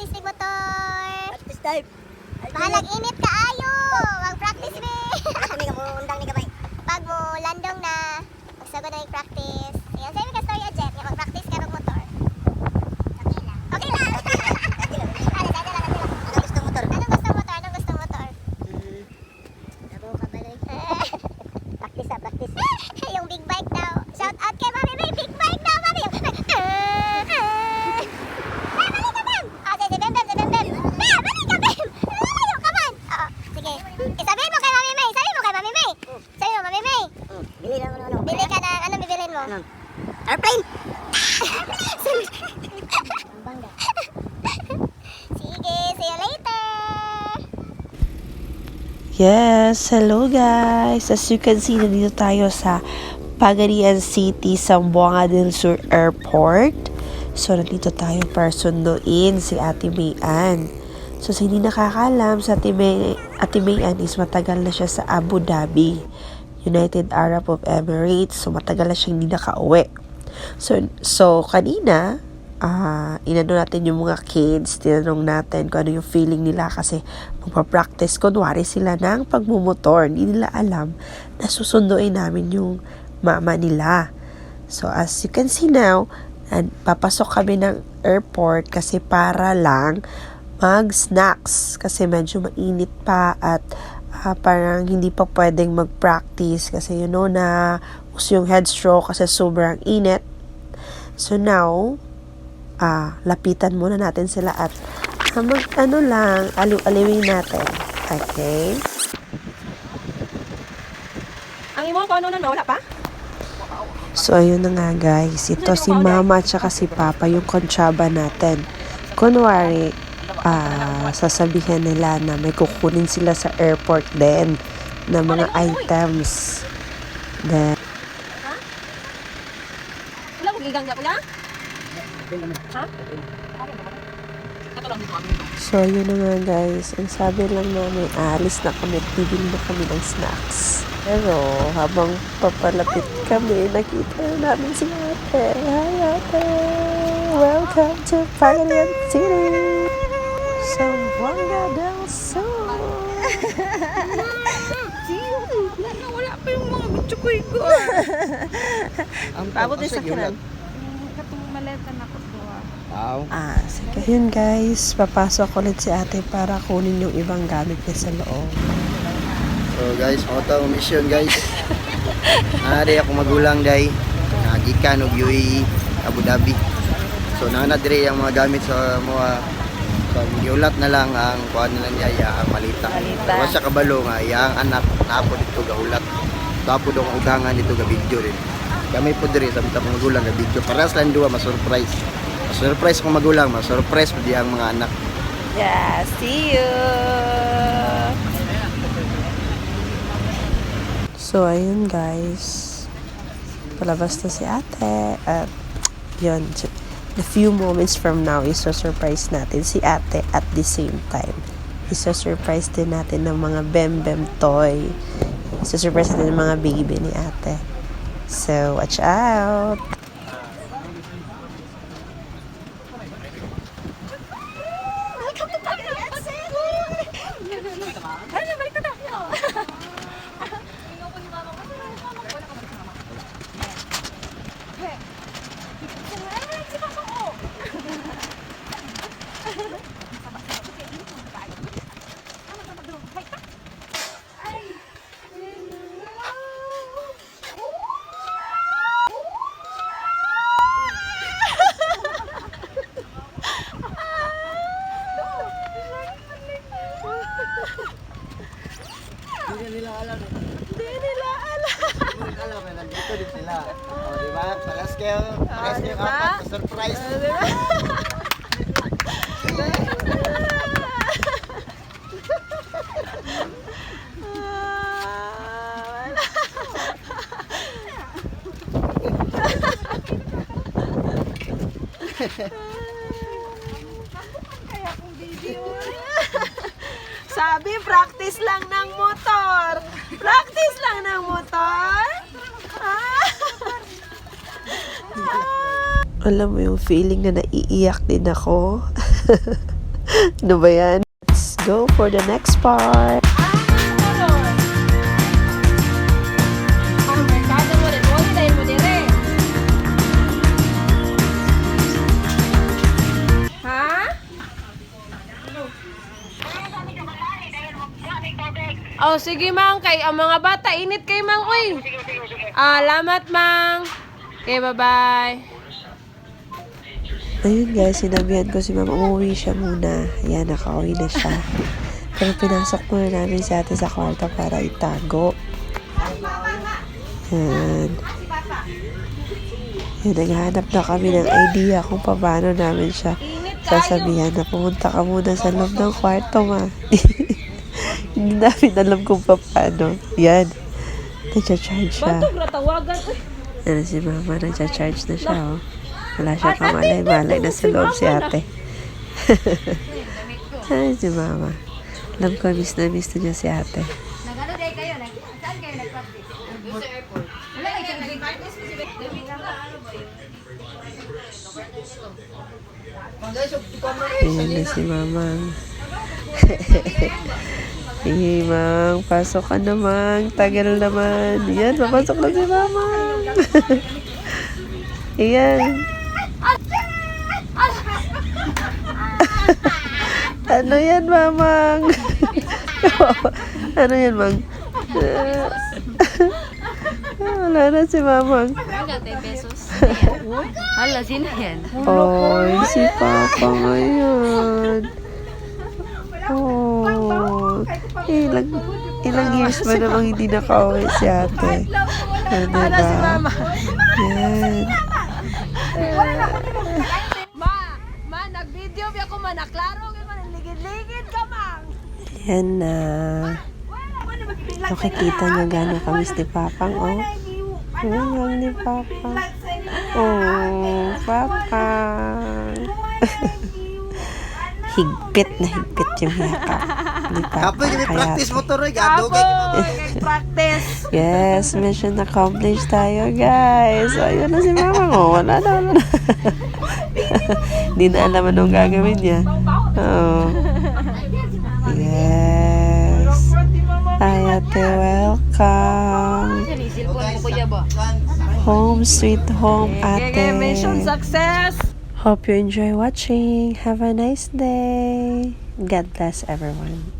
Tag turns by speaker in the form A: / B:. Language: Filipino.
A: mag-practice ni motor.
B: Practice time.
A: Bahalag init ka ayo. Mag-practice ni.
B: Ako ni mo undang ni gabay.
A: Pag mo landong na, magsagod na yung practice. Ayan, sa'yo ka story Jet, nga mag-practice ka ng motor. Okay lang. Okay lang.
B: Ano gusto motor?
A: Anong gusto motor? Anong gusto motor?
B: Ako kabaloy. Practice ah, practice.
A: Yung big bike daw. Shout out kay Mami May, big bike daw, Mami. Balik ka, Bem! Ah, sige, Bem. Bem, balik ka, Bem! Lalayo ka man! Oo, sige. Sabihin mo kay Mami May. Sabihin mo, Mami May.
B: Bili lang ano.
A: Bili ka na, ano bibilin mo?
B: Ano? Airplane. Ang bangga.
A: Sige, see you later!
C: Yes, hello guys! As you can see, nandito tayo sa Pagadian City, Zamboanga del Sur Airport. So, nandito tayo para sunduin si Ate Mayan. So, sa hindi nakakalam, sa Ate Mayan is matagal na siya sa Abu Dhabi, United Arab of Emirates. So, matagal na siyang hindi nakauwi. So kanina, inano natin yung mga kids, tinanong natin kung ano yung feeling nila kasi magpa-practice, kunwari sila ng pagmumotor. Hindi nila alam na susunduin namin yung mama nila. So as you can see now, papasok kami ng airport kasi para lang mag-snacks kasi medyo mainit pa at parang hindi pa pwedeng mag-practice kasi na uso yung head stroke kasi sobrang init. So now, lapitan muna natin sila at aliw-aliwin natin. Okay?
D: Ang imo ko ano na wala pa?
C: So ayun na nga guys, ito si mama at saka si papa yung kontraba natin. Kunwari, sasabihin nila na may kukunin sila sa airport din na mga items. Then,
D: Wala ko gigang kuya? Ha?
C: so yun na nga guys, ang sabi lang namin, alis na kami, bibili na kami ng snacks. Pero habang papalapit kami, nakita na namin si ate. Hi ate! Welcome to Pagadian City! Zamboanga del Sur!
D: Wala pa yung mga bitsukoy ko.
E: Ang
D: Paabot din sa kinan. Katong maleta na ko
C: Sige. Yun guys, papasok ulit si ate para kunin yung ibang gamit niya sa loob.
E: So guys, mga taong mission guys. Nari ako magulang day. Nagikan og UAE, Abu Dhabi. So nanadire ang mga gamit sa mga giulat na lang ang kuan nila niya ang malita. Wa siya kabalo nga iyang anak napo dito gaulat. Tapo dong ugangan dito ga video rin. Kami po dire sa bitang magulang ga video para sa duwa ma-surprise. Ma-surprise kung magulang, ma-surprise pud ang mga anak.
D: Yeah, see you.
C: So, ayun guys. Palabas na si ate. At, yun. The few moments from now, isa-surprise natin si ate at the same time. Isa-surprise din natin ng mga bem-bem toy. Isa-surprise natin ng mga baby ni ate. So, watch out!
E: Hindi nila alam. Alam na nandito din sila. Oh, di ba? Paras kayo apat na surprise.
D: Sabi, practice lang ng motor. Practice lang ng motor.
C: Alam mo yung feeling na naiiyak din ako. Ano ba yan? Let's go for the next part.
D: Oh, sige mang, kay ang mga bata init kay mang uy. Lamat mang. Okay, bye-bye.
C: Ayun guys, sinabihan ko si mama, umuwi siya muna. Ayan, nakauwi na siya. Pero pinasok muna namin si ate sa kwarto para itago. Yan. Yan, naghahanap na kami ng idea kung paano namin siya sasabihan na pumunta ka muna sa loob ng kwarto, ma. Hindi namin alam kung paano. Yan. Nagcha-charge siya. Ano si mama, nagcha-charge na siya, oh. Wala siya kamalay-malay na sa loob si ate. Ay, si mama. Alam ko, miss na niya si ate.
B: Nag-ano day kayo? Saan kayo nag-practice? Doon sa airport. Wala kayo nag-practice?
C: Ayan na si mamang. Sige, mang. Pasok ka na, mang. Tagal naman. Yan, papasok na si mamang. Ayan. Ano yan, mamang? Ano yan, mang? Wala na si mamang.
B: Hala, sino yan?
C: Oy, si Papa ngayon. Oh, ilang years ba namang hindi nakauwi si ate? Ano ba? Yan.
D: Ma, nag-video biya ko man, naklaro kay man, ligid-ligid ka mang.
C: Yan na. Nakikita niyo gano'n kamis ni Papang, oh. Yan ni Papang. Oh, Papang. Higpit na higpit yung yakap ni
E: Kapoy,
C: Papang.
E: kami
C: Kaya,
E: practice motor ay gadugay.
D: Practice.
C: yes, mission accomplished tayo, guys. So, ayun na si Mamang, oh. Wala na. Hindi na alam anong gagawin niya. Oh. Yes. Ay, ate, welcome. Home, sweet home, ate.
D: Mission success.
C: Hope you enjoy watching. Have a nice day. God bless everyone.